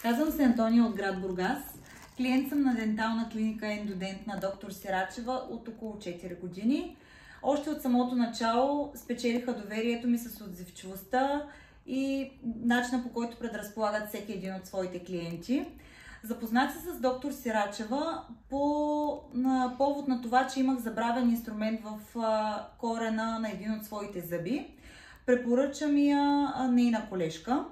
Казвам се Антония от град Бургас. Клиент съм на дентална клиника Ендодент на доктор Сирачева от около 4 години. Още от самото начало спечелиха доверието ми с отзивчивостта и начина, по който предразполагат всеки един от своите клиенти. Запознах се с доктор Сирачева на повод на това, че имах забравен инструмент в корена на един от своите зъби. Препоръча ми я нейна колежка.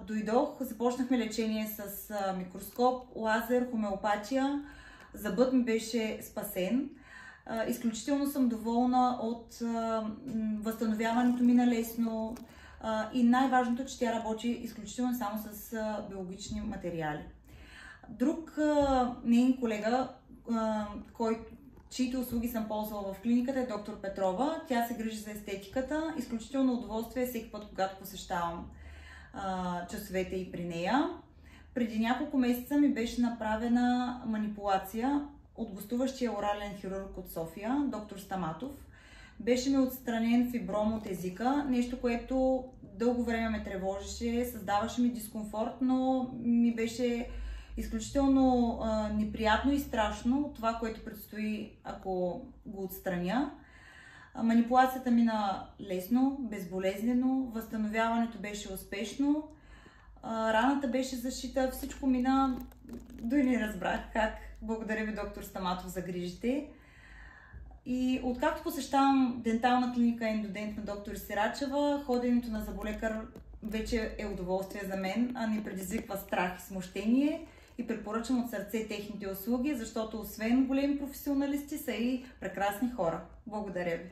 Дойдох, започнахме лечение с микроскоп, лазер, хомеопатия. Зъбът ми беше спасен. Изключително съм доволна от възстановяването ми на лесно и най-важното, че тя работи изключително само с биологични материали. Друг нейн колега, чието услуги съм ползвала в клиниката, е доктор Петрова. Тя се грижи за естетиката. Изключително удоволствие всеки път, когато посещавам часовете и при нея. Преди няколко месеца ми беше направена манипулация от гостуващия орален хирург от София, доктор Стаматов. Беше ми отстранен фибром от езика, нещо, което дълго време ме тревожеше, създаваше ми дискомфорт, но ми беше изключително неприятно и страшно това, което предстои, ако го отстраня. Манипулацията мина лесно, безболезнено, възстановяването беше успешно, раната беше защита, всичко мина, дори не разбрах как. Благодаря ви, доктор Стаматов, за грижите. И откакто посещавам дентална клиника Ендодент на доктор Сирачева, ходенето на зъболекар вече е удоволствие за мен, а не предизвиква страх и смущение. И препоръчвам от сърце техните услуги, защото освен големи професионалисти са и прекрасни хора. Благодаря ви!